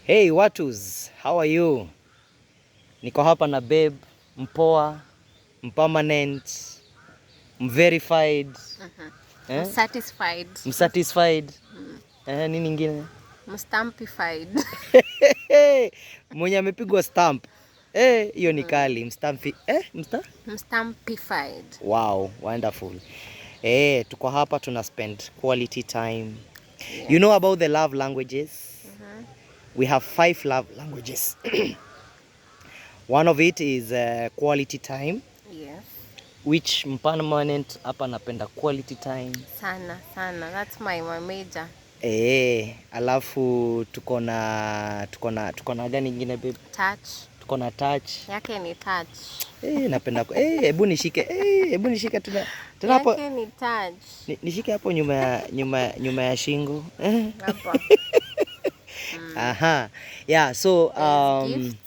Hey watus, how are you? Niko hapa na babe, mpoa, mpermanent, mverified, Satisfied. msatisfied. Nini ingine? Mstampified. Mwenye amepigwa stamp. Hiyo ni kali, mstampi. Mstampified. Wow, wonderful. Tuko hapa tuna spend quality time. Yeah. You know about the love languages? We have 5 love languages. One of it is quality time. Yes. Which permanent hapa napenda quality time. Sana. That's my major. Alafu tuko na gani ingine babe? Touch. Tuko na touch. Yake ni touch. Napenda hebu nishike tuna hapo. Yake ni touch. Nishike hapo nyuma ya shingo. Hapa. Aha. Yeah, so gifts.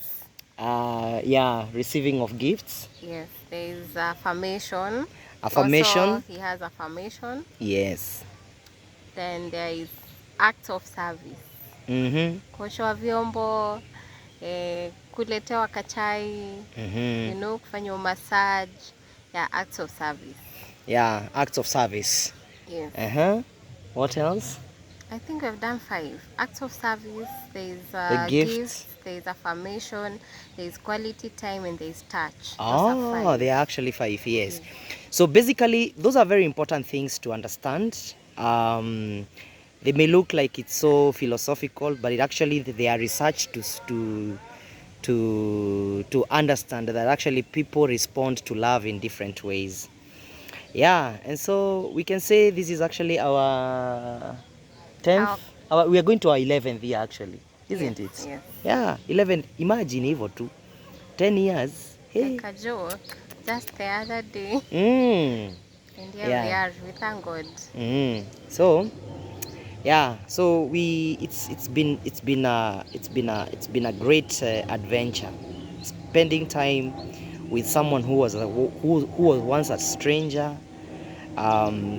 Yeah, receiving of gifts. Yes, there is affirmation. Affirmation. Also, he has affirmation. Yes. Then there is acts of service. Kuosha vyombo, kuletewa kachai, you know, kufanya massage. Yeah, acts of service. Yeah, acts of service. Yes. What else? I think we've done 5. Acts of service, there is the gifts, there is affirmation, there is quality time, and there is touch. Oh, they are actually 5, yes. So basically, those are very important things to understand. They may look like it's so philosophical, but it actually, they are research to understand that actually people respond to love in different ways. Yeah, and so we can say this is actually our 10th. We are going to our 11th year actually, isn't it? Yes. Yeah, 11. Imagine hivyo tu. 10 years. Hey. Like a joke, just the other day. And here we are, we thank God. So, yeah, so it's been a great adventure. Spending time with someone who was once a stranger.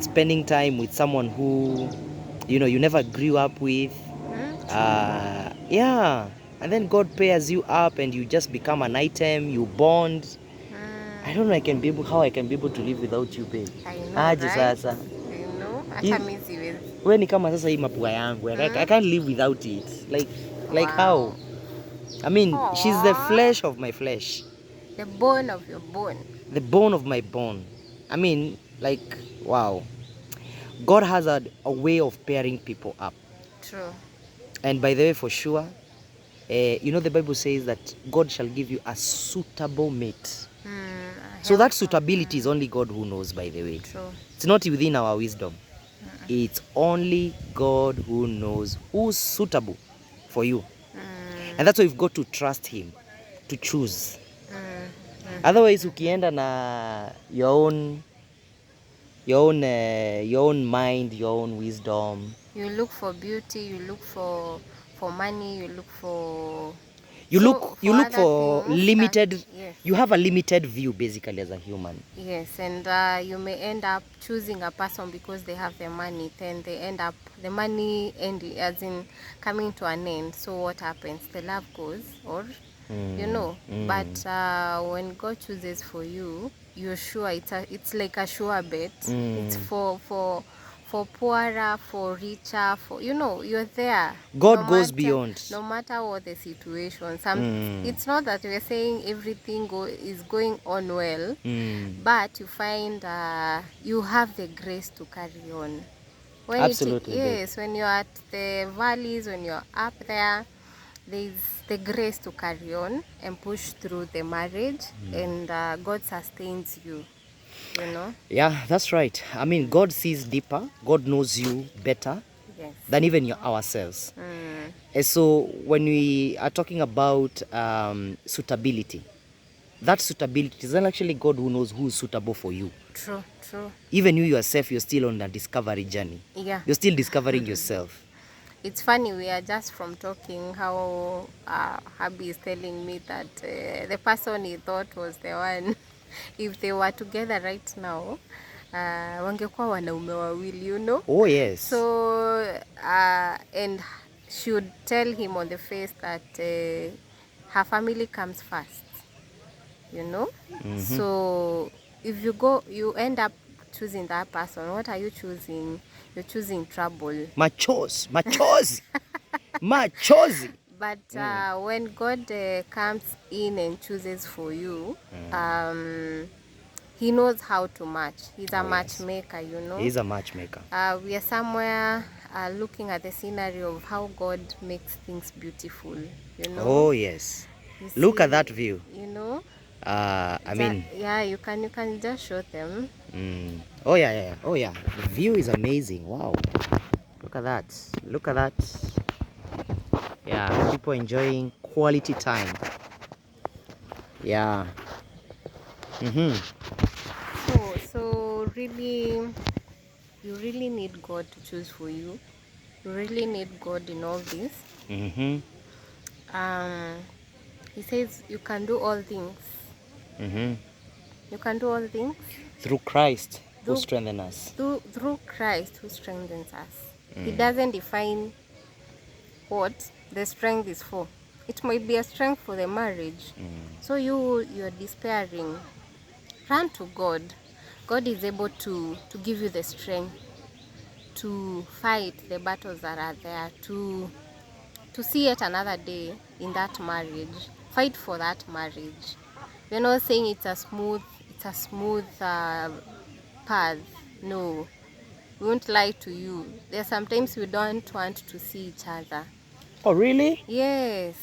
Spending time with someone who you never grew up with. Yeah, and then God pairs you up and you just become an item, you bond. I don't know how I can be able to live without you, babe. I know, right? Sasa. I know. Hata mimi siwezi. Wewe ni kama sasa hii mapua yangu. I can't live without it. Like how? I mean, she's the flesh of my flesh. The bone of your bone. The bone of my bone. I mean, like, wow. God has a way of pairing people up. True. And by the way, for sure, the Bible says that God shall give you a suitable mate. So that suitability is only God who knows, by the way. True. It's not within our wisdom. It's only God who knows who's suitable for you. And that's why you've got to trust Him to choose. Otherwise, ukienda na your own mind, your own wisdom. You look for beauty, you look for money, you look for limited. Yes. You have a limited view basically as a human. Yes, and you may end up choosing a person because they have the money. Then they end up the money as in coming to an end. So what happens? The love goes, or But when God chooses for you, you're sure it's like a sure bet. It's for poorer, for richer, for you're there. God goes beyond. No matter what the situation. It's not that we're saying everything is going on well, but you find you have the grace to carry on. Absolutely. Yes, when you're at the valleys, when you're up there, there's the grace to carry on and push through the marriage, and God sustains you. Yeah, that's right. I mean, God sees deeper. God knows you better than even ourselves. And so when we are talking about suitability, that suitability is actually God who knows who is suitable for you. True. Even you yourself, you're still on a discovery journey. Yeah. You're still discovering yourself. It's funny, we are just from talking how Habi is telling me that the person he thought was the one, if they were together right now, wangekuwa wanaume wawili, Oh yes. So and she would tell him on the face that her family comes first, you know. So if you end up choosing that person, what are you choosing? You're choosing trouble. Machozi, machozi, machozi. But when God comes in and chooses for you, he knows how to match. He's a matchmaker, you know. He's a matchmaker. We are somewhere looking at the scenery of how God makes things beautiful, you know. Oh yes. You Look see, at that view. you know. I mean, yeah, you can just show them. oh yeah. Oh yeah. The view is amazing. Wow. Look at that. Look at that. Yeah, people enjoying quality time. Yeah. So really, you really need God to choose for you. You really need God in all this. He says you can do all things. You can do all things Through Christ who Through- strengthens us. through Christ who strengthens us. He doesn't define what the strength is for. It might be a strength for the marriage. So you're despairing. Run to God. God is able to give you the strength to fight the battles that are there, to see it another day in that marriage. Fight for that marriage. We're not saying it's a smooth path. No, we won't lie to you. There are sometimes we don't want to see each other. Oh really? Yes.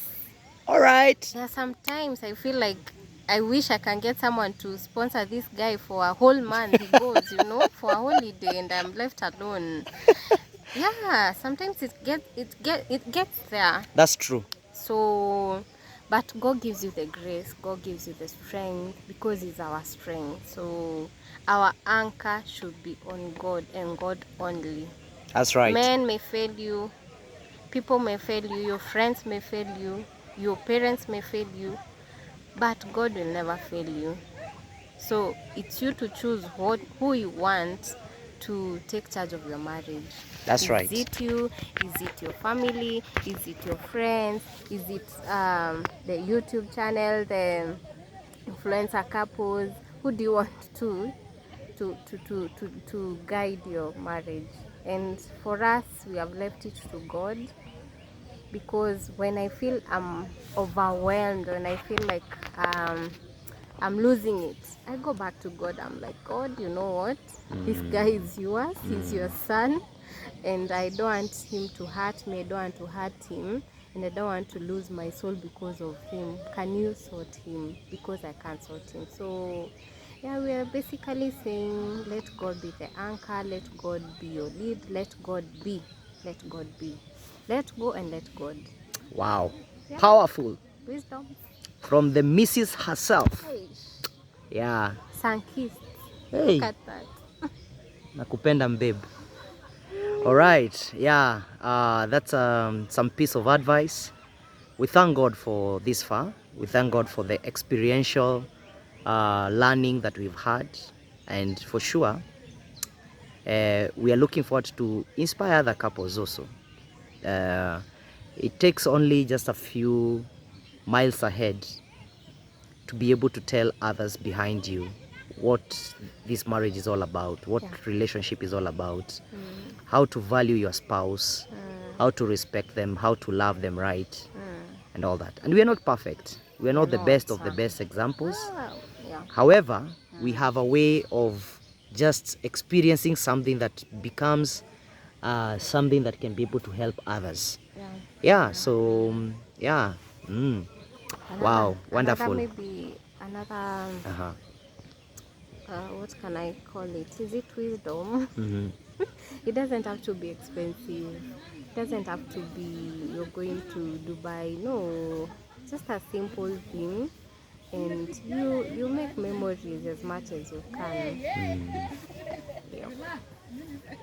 All right. There are sometimes I feel like I wish I can get someone to sponsor this guy for a whole month. He goes, you know, for a holiday, and I'm left alone. Yeah, sometimes it gets there. That's true. So, but God gives you the grace, God gives you the strength, because He's our strength. So our anchor should be on God and God only. That's right. Men may fail you, people may fail you, your friends may fail you, your parents may fail you, but God will never fail you. So it's you to choose who you want to take charge of your marriage. That's right. Is it you? Is it your family? Is it your friends? Is it the YouTube channel, the influencer couples? Who do you want to guide your marriage? And for us, we have left it to God, because when I feel I'm overwhelmed, when I feel like I'm losing it, I go back to God. I'm like, God, you know what? This guy is yours. He's your son. And I don't want him to hurt me. I don't want to hurt him. And I don't want to lose my soul because of him. Can you sort him? Because I can't sort him. So, yeah, we are basically saying, let God be the anchor. Let God be your lead. Let God be. Let God be. Let go and let God. Wow. Yeah. Powerful. Wisdom. From the missus herself. Hey. Yeah. Sankist. Hey. Look at that. Nakupenda mbabe. All right. Yeah. That's some piece of advice. We thank God for this far. We thank God for the experiential learning that we've had, and for sure we are looking forward to inspire other couples also. It takes only just a few miles ahead to be able to tell others behind you what this marriage is all about, what relationship is all about, how to value your spouse, how to respect them, how to love them right, and all that. And we are not perfect. We are not the best of the best examples. However, we have a way of just experiencing something that becomes something that can be able to help others. Yeah, so yeah. Wow, wonderful. Maybe another what can I call it? Is it wisdom? It doesn't have to be expensive. It doesn't have to be you're going to Dubai. No, just a simple thing, and you make memories as much as you can. Yeah.